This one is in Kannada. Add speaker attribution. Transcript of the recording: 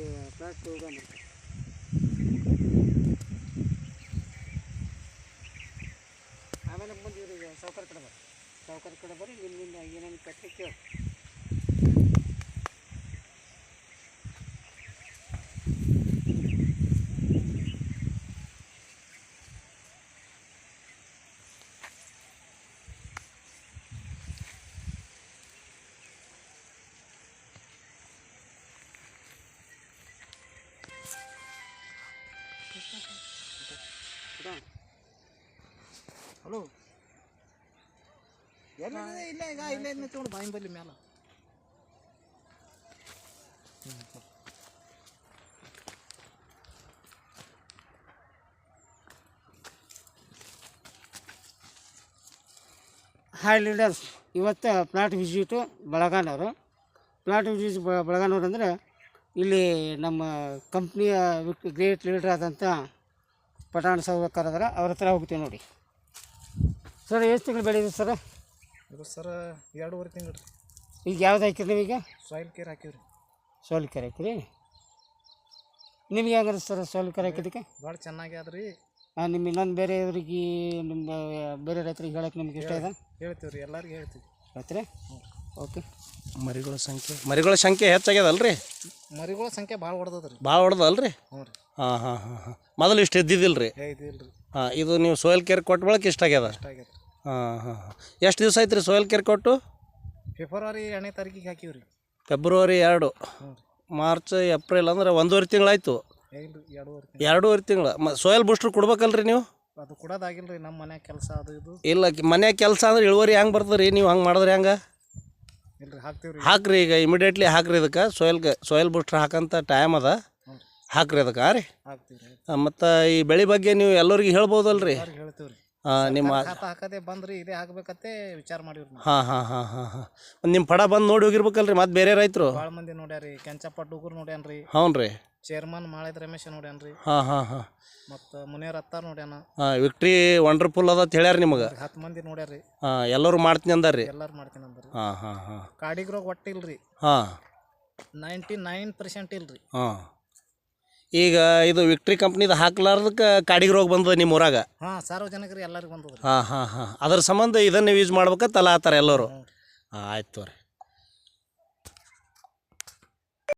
Speaker 1: ಇಲ್ಲಿ ಫ್ಲಾಟ್ ಹೋಗೋಣ. ಆಮೇಲೆ ಬಂದಿವ್ರಿ ಈಗ ಸಾವ್ಕಾರ ಕಡೆ ಬರ್ರಿ ನಿಮ್ಮಿಂದ ಏನೇನು ಕಟ್ಟಿ ಕೇಳಿ.
Speaker 2: ಹಲೋ, ಎಲ್ಲಿದೆ? ಇಲ್ಲ ಈಗ ಇಲ್ಲೇ ನಿಂತ್ಕೊಂಡು ಬಾಯಿ ಬಲ್ಲಿ ಮ್ಯಾಲ.
Speaker 1: ಹಾಯ್ ಲೀಡರ್ಸ್, ಇವತ್ತು ಪ್ಲಾಟ್ ವಿಸಿಟು ಬೆಳಗಾನವರು. ಪ್ಲಾಟ್ ವಿಸಿಟ್ ಬೆಳಗಾನವ್ರು ಅಂದರೆ ಇಲ್ಲಿ ನಮ್ಮ ಕಂಪ್ನಿಯ ಗ್ರೇಟ್ ಲೀಡರ್ ಆದಂಥ ಪಠಾಣ್ ಸಾವ್ಕಾರ ಅದರ ಅವ್ರ ಹತ್ರ ಹೋಗ್ತೀವಿ ನೋಡಿ. ಸರ್ ಎಷ್ಟು ತಿಂಗಳು ಬೆಳೆದಿದೆ ಸರ್?
Speaker 2: ಇದು ಸರ್ 2.5 ತಿಂಗಳು ರೀ.
Speaker 1: ಈಗ ಯಾವ್ದು ಹಾಕಿರಿ ನೀವೀಗ?
Speaker 2: ಸಾಯಿಲ್ ಕೇರ್ ಹಾಕಿವ್ರಿ.
Speaker 1: ಸಾಯಿಲ್ ಕೇರ್ ಹಾಕಿರಿ. ನಿಮ್ಗೆ ಹೆಂಗೆ ಸರ್ ಸಾಯಿಲ್ ಕೇರ್ ಹಾಕಿದ್ದಕ್ಕೆ?
Speaker 2: ಭಾಳ ಚೆನ್ನಾಗಿ ಅದ್ರಿ.
Speaker 1: ನಿಮ್ಮ ಇನ್ನೊಂದು ಬೇರೆಯವ್ರಿಗೆ ನಿಮ್ಮ ಬೇರೆ ರೈತರಿಗೆ ಹೇಳಕ್ಕೆ ನಿಮ್ಗೆ ಇಷ್ಟ ಇದೆ?
Speaker 2: ಹೇಳ್ತೀವಿ ರೀ, ಎಲ್ಲರಿಗೆ ಹೇಳ್ತೀವಿ.
Speaker 1: ಹೇಳ್ತೀರಿ? ಓಕೆ.
Speaker 3: ಮರಿಗಳ ಸಂಖ್ಯೆ ಹೆಚ್ಚಾಗ್ಯದಲ್ರಿ?
Speaker 2: ಮರಿಗಳ ಸಂಖ್ಯೆ ಭಾಳ ಹೊಡೆದದ್ರಿ.
Speaker 3: ಭಾಳ ಹೊಡೆದಲ್ರಿ?
Speaker 2: ಹ್ಞೂ ರೀ.
Speaker 3: ಹಾಂ. ಮೊದಲು ಇಷ್ಟು ಇದ್ದಿದ್ದಿಲ್ಲ ರೀ?
Speaker 2: ಇದಿಲ್ಲ ರೀ.
Speaker 3: ಇದು ನೀವು ಸೋಯಲ್ ಕೇರ್ ಕೊಟ್ಟು ಬಳಕೆ ಇಷ್ಟ ಆಗ್ಯದ?
Speaker 2: ಅಷ್ಟಾಗ್ಯದ.
Speaker 3: ಎಷ್ಟು ದಿವಸ ಆಯ್ತು ರೀ ಸೋಯಲ್ ಕೇರ್ ಕೊಟ್ಟು?
Speaker 2: ಫೆಬ್ರವರಿ 2ನೇ ತಾರೀಕಿಗೆ ಹಾಕಿವಿ ರೀ.
Speaker 3: ಫೆಬ್ರವರಿ 2,
Speaker 2: ಹ್ಞೂ ರೀ.
Speaker 3: ಮಾರ್ಚ್, ಏಪ್ರಿಲ್ ಅಂದ್ರೆ 1.5 ತಿಂಗಳಾಯ್ತು. 2.5 ತಿಂಗಳು. ಸೋಯಲ್ ಬೂಸ್ಟ್ರ್ ಕೊಡ್ಬೇಕಲ್ರಿ ನೀವು?
Speaker 2: ಅದು ಕೊಡೋದಾಗಿಲ್ಲ ರೀ, ನಮ್ಮ ಮನೆ ಕೆಲಸ ಅದು ಇದು.
Speaker 3: ಇಲ್ಲ, ಮನೆ ಕೆಲಸ ಅಂದ್ರೆ ಇಳುವರಿ ಹೆಂಗೆ ಬರ್ತದೆ ರೀ? ನೀವು ಹಂಗೆ ಮಾಡಿದ್ರೆ ಹೆಂಗೆ?
Speaker 2: ಇಲ್ಲ ರೀ, ಹಾಕ್ತೀವಿ ರೀ.
Speaker 3: ಹಾಕ್ರಿ, ಈಗ ಇಮಿಡಿಯೇಟ್ಲಿ ಹಾಕ್ರಿ. ಇದಕ್ಕೆ ಸೋಯಲ್ ಬೂಸ್ಟ್ರ್ ಹಾಕಂತ ಟೈಮ್ ಅದ, ಹಾಕ್ರಿ ಅದಕ್ಕೆ. ರೀ
Speaker 2: ಹಾಕ್ತೀವಿ ರೀ.
Speaker 3: ಮತ್ತು ಈ ಬೆಳೆ ಬಗ್ಗೆ ನೀವು ಎಲ್ಲರಿಗೆ ಹೇಳ್ಬೋದಲ್ರಿ?
Speaker 2: ಹೇಳ್ತೀವಿ ರೀ.
Speaker 3: ನಿಮ್ಮ
Speaker 2: ಹಾಕದೆ ಬಂದ್ರಿ, ಇದೇ ಹಾಕ್ಬೇಕತ್ತೆ ವಿಚಾರ ಮಾಡಿವ್ರಿ.
Speaker 3: ಹಾಂ. ನಿಮ್ಮ ಪಡ ಬಂದು ನೋಡಿ ಹೋಗಿರ್ಬೇಕಲ್ರಿ ಮತ್ತೆ ಬೇರೆ ರೈತರು?
Speaker 2: ಭಾಳ ಮಂದಿ ನೋಡ್ಯಾರಿ. ಕೆಂಚಪ್ಪ ಡೂಗೂರ್ ನೋಡ್ಯಾನ್ರಿ.
Speaker 3: ಹ್ಞೂ ರೀ.
Speaker 2: ಚೇರ್ಮನ್ ಮಾಳೇದ್ ರಮೇಶ್ ನೋಡ್ಯಾನ್ರಿ.
Speaker 3: ಹಾಂ.
Speaker 2: ಮತ್ತು ಮುನೇರ್ ಅತ್ತಾರ್ ನೋಡ್ಯಾನ.
Speaker 3: ವಿಕ್ಟ್ರಿ ವಂಡರ್ಫುಲ್ ಅದ ಅಂತ ಹೇಳ್ಯಾರ ನಿಮಗೆ?
Speaker 2: 10 ಮಂದಿ ನೋಡ್ಯಾರಿ.
Speaker 3: ಎಲ್ಲರೂ ಮಾಡ್ತೀನಿ ಅಂದಾರ್ರಿ?
Speaker 2: ಎಲ್ಲರೂ ಮಾಡ್ತೀನಿ ಅಂದ್ರಿ.
Speaker 3: ಹಾಂ.
Speaker 2: ಕಾಡಿಗೆ ರೋಗ ಒಟ್ಟಿಲ್ರಿ. 99% ಇಲ್ರಿ.
Speaker 3: ಈಗ ಇದು ವಿಕ್ಟ್ರಿ ಕಂಪ್ನಿದು ಹಾಕ್ಲಾರ್ದಕ್ಕೆ ಕಾಡಿಗೆ ರೋಗ ಬಂದದ ನಿಮ್ಮ ಊರಾಗ?
Speaker 2: ಸಾರ್ವಜನಿಕರು ಎಲ್ಲರಿಗೂ ಬಂದದ್ರಿ.
Speaker 3: ಹಾಂ. ಅದ್ರ ಸಂಬಂಧ ಇದನ್ನು ಯೂಸ್ ಮಾಡ್ಬೇಕಂತಲ್ಲ ಆತರ ಎಲ್ಲರೂ? ಆಯ್ತು ರೀ.